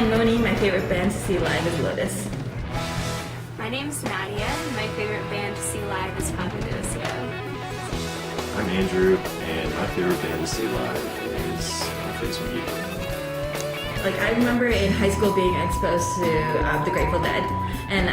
I'm Moni. My favorite band to see live is Lotus. My name's Nadia. My favorite band to see live is Papadosio. I'm Andrew, and my favorite band to see live is Face McGee. Like, I remember in high school being exposed to the Grateful Dead, and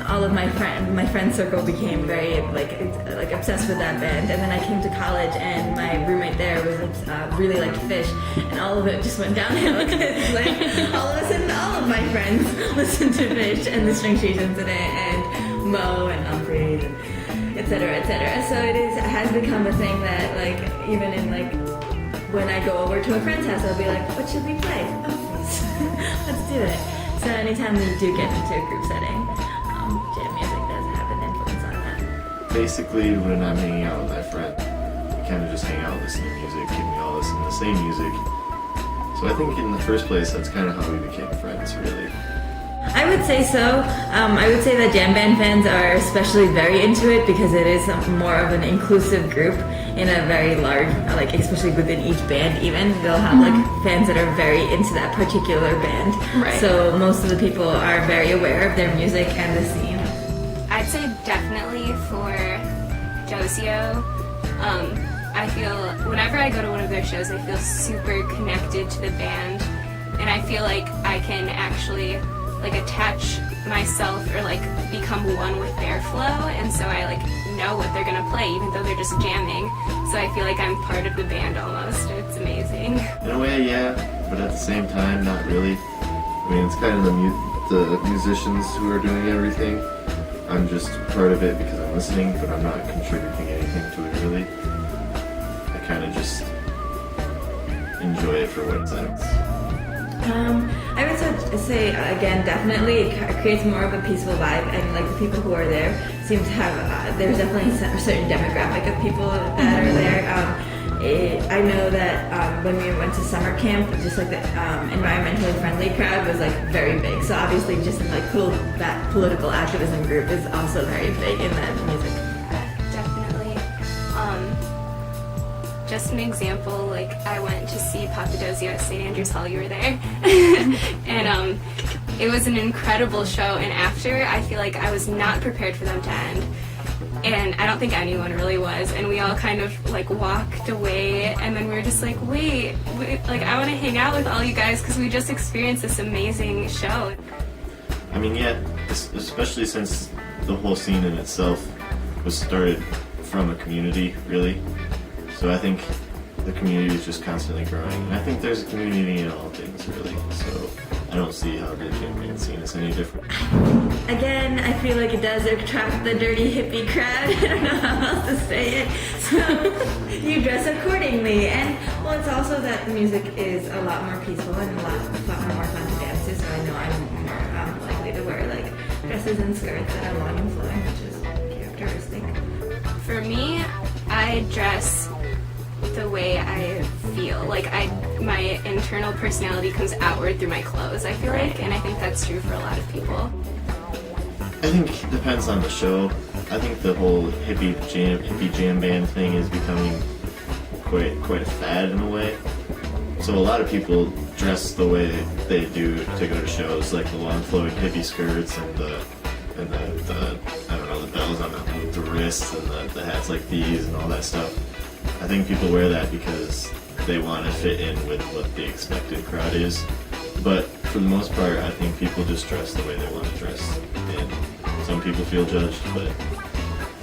all of my friend circle became very like obsessed with that band. And then I came to college, and my roommate there was really liked Fish, and all of it just went downhill. Cause, like, all of a sudden, all of my friends listened to Fish and the String Cheese Incident and Mo and Humphreys, and etc. etc. So it has become a thing that, like, even in like when I go over to a friend's house, I'll be like, what should we play? Oh, please. Let's do it. So anytime we do get into a group setting, jam music does have an influence on that. Basically, when I'm hanging out with my friend, we kind of just hang out, listen to music, and we all listen to the same music. So I think in the first place, that's kind of how we became friends, really. I would say so. I would say that jam band fans are especially very into it because it is more of an inclusive group in a very large, like, especially within each band even. They'll have like fans that are very into that particular band. Right. So most of the people are very aware of their music and the scene. I'd say definitely for Dosio. I feel whenever I go to one of their shows, I feel super connected to the band, and I feel like I can actually like attach myself or like become one with their flow, and so I like know what they're gonna play even though they're just jamming. So I feel like I'm part of the band almost. It's amazing. In a way, yeah, but at the same time, not really. I mean, it's kind of the musicians who are doing everything. I'm just part of it because I'm listening, but I'm not contributing anything to it, really. I kind of just enjoy it for what it's at. I would say again, definitely it creates more of a peaceful vibe, and like the people who are there seem to have, there's definitely a certain demographic of people that are there. I know that when we went to summer camp, just like the environmentally friendly crowd was like very big. So obviously just like that political activism group is also very big in that music. Definitely. Just an example, like I went to see Papadosio at St. Andrew's Hall. You were there. And it was an incredible show, and after, I feel like I was not prepared for them to end. And I don't think anyone really was, and we all kind of like walked away, and then we were just like, wait, like I want to hang out with all you guys because we just experienced this amazing show. I mean, yeah, especially since the whole scene in itself was started from a community, really. So I think the community is just constantly growing, and I think there's a community in all things, really. So I don't see how the jam band scene is any different. Again, I feel like it does attract the dirty hippie crowd. I don't know how else to say it. So you dress accordingly, and well, it's also that the music is a lot more peaceful and a lot more fun to dance to. So I know I'm more likely to wear like dresses and skirts that are long and flowing, which is characteristic. For me, I dress the way I feel. Like my internal personality comes outward through my clothes, I feel like, and I think that's true for a lot of people. I think it depends on the show. I think the whole hippie jam band thing is becoming quite a fad in a way. So a lot of people dress the way they do to go to shows, like the long flowing hippie skirts and the I don't know, the bells on the wrists and the hats like these and all that stuff. I think people wear that because they want to fit in with what the expected crowd is. But for the most part, I think people just dress the way they want to dress. And some people feel judged, but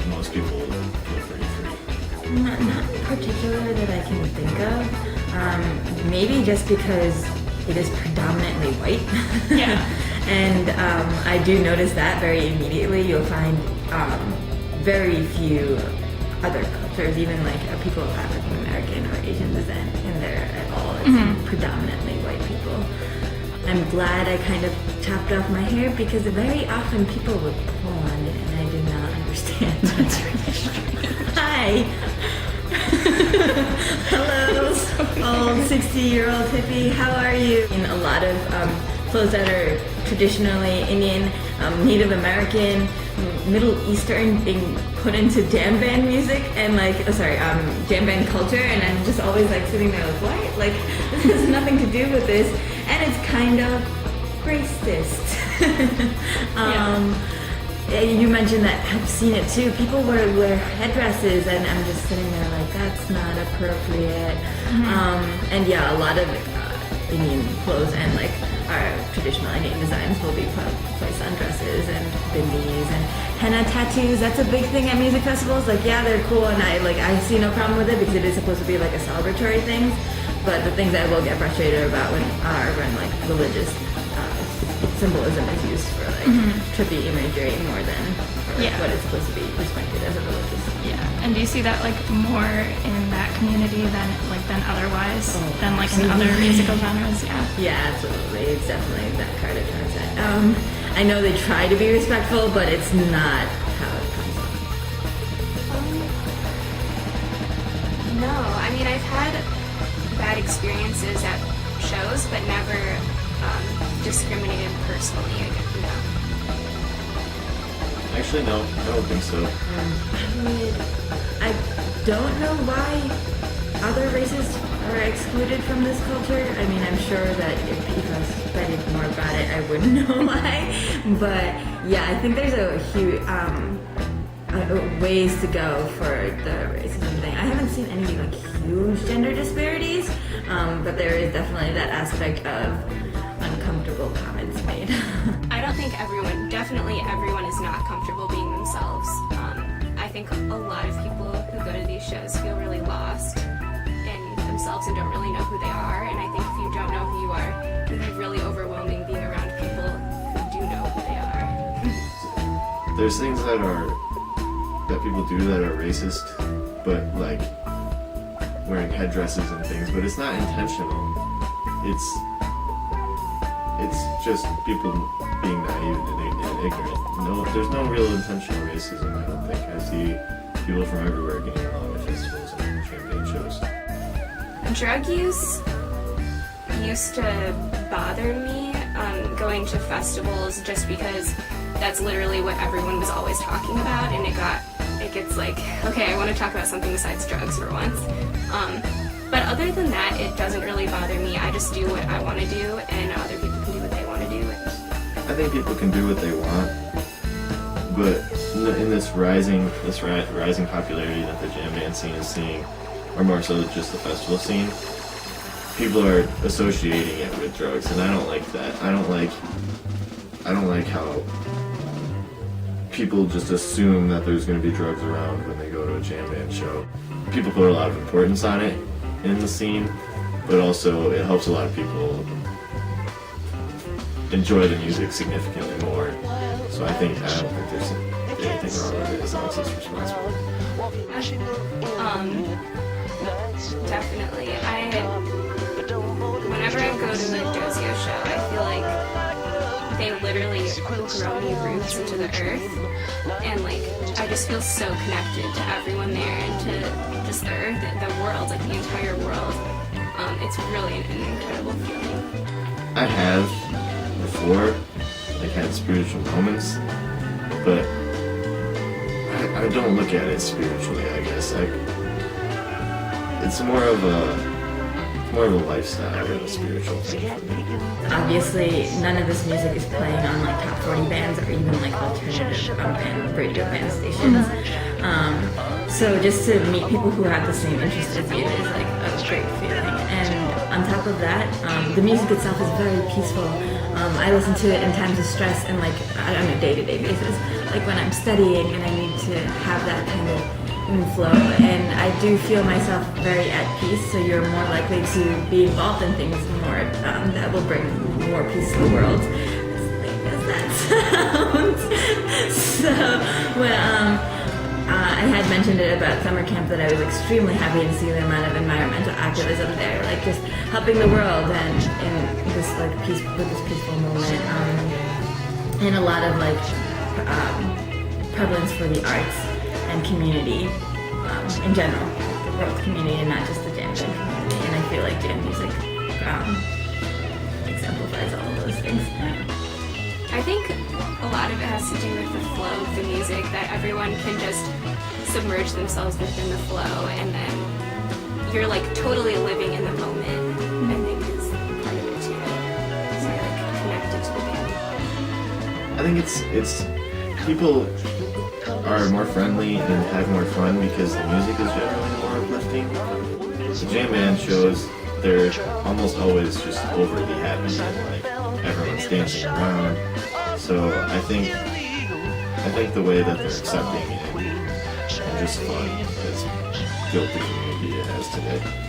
most people feel pretty free. Not in particular that I can think of. Maybe just because it is predominantly white. Yeah. And I do notice that very immediately. You'll find very few other cultures, even like people of African American or Asian descent in there at all. It's predominantly white people. I'm glad I kind of chopped off my hair because very often people would pull on it and I did not understand. That's really strange. Hi. Hello, old 60-year-old hippie. How are you? In a lot of clothes that are traditionally Indian, Native American, Middle Eastern being put into jam band music and jam band culture, and I'm just always like sitting there like, what? Like, this has nothing to do with this, and it's kind of racist. You mentioned that I've seen it too. People wear headdresses, and I'm just sitting there like, that's not appropriate. And yeah, a lot of Indian clothes and like our traditional Indian designs will be placed on dresses and bindis and henna tattoos. That's a big thing at music festivals. Like, yeah, they're cool, and I see no problem with it because it is supposed to be like a celebratory thing. But the things I will get frustrated about are when like religious symbolism is used for like trippy imagery more than for, like, what it's supposed to be respected as a religious. Yeah, and do you see that like more in that community than otherwise than like in other musical genres? Yeah, absolutely. It's definitely that card it turns out. I know they try to be respectful, but it's not how it comes off. No, I mean, I've had bad experiences at shows, but never discriminated personally against. No. Actually, no, I don't think so. I don't know why other races are excluded from this culture. I mean, I'm sure that if I studied more about it, I would know why. But yeah, I think there's a huge ways to go for the racism thing. I haven't seen any like huge gender disparities, but there is definitely that aspect of uncomfortable comments made. I don't think definitely everyone is not comfortable being themselves. I think a lot of people who go to these shows feel really lost in themselves and don't really know who they are. And I think if you don't know who you are, it can be really overwhelming being around people who do know who they are. There's things that people do that are racist, but like wearing headdresses and things, but it's not intentional. It's just people being naive and ignorant. No, there's no real intentional racism, I don't think. I see people from everywhere getting along at festivals and champagne shows. Drug use used to bother me going to festivals just because that's literally what everyone was always talking about, and it gets like, okay, I want to talk about something besides drugs for once. But other than that, it doesn't really bother me. I just do what I want to do, and other people can do what they want to do. I think people can do what they want, but in this rising popularity that the jam band scene is seeing, or more so just the festival scene, people are associating it with drugs, and I don't like that. I don't like how people just assume that there's going to be drugs around when they go to a jam band show. People put a lot of importance on it in the scene, but also it helps a lot of people enjoy the music significantly more. So I don't think there's anything wrong with it as long as it's responsible. Definitely. Whenever I go to the Dozio show, I feel like they literally grow me roots into the earth, and like I just feel so connected to everyone there and to just the earth, the world, like the entire world. It's really an incredible feeling. I have before, like, had spiritual moments, but I don't look at it spiritually, I guess. It's more of a lifestyle than a spiritual thing for me. Obviously, none of this music is playing on like top 40 bands or even like alternative band, radio band stations. So just to meet people who have the same interest as you is like a great feeling. And on top of that, the music itself is very peaceful. I listen to it in times of stress and like on a day-to-day basis, like when I'm studying and I need to have that kind of flow, and I do feel myself very at peace, so you're more likely to be involved in things more that will bring more peace to the world, as lame as that sounds. So when I had mentioned it about summer camp that I was extremely happy to see the amount of environmental activism there, like just helping the world and in this like with this peaceful moment, and a lot of like prevalence for the arts and community in general, the world community and not just the jam band community. And I feel like jam music exemplifies all of those things. I think a lot of it has to do with the flow of the music, that everyone can just submerge themselves within the flow, and then you're like totally living in the moment, I think is part of it too. So you're like connected to the think it's people are more friendly and have more fun because the music is generally more uplifting. The jam band shows they're almost always just overly happy and like everyone's dancing around. So I think the way that they're accepting and just fun has built the community it has today.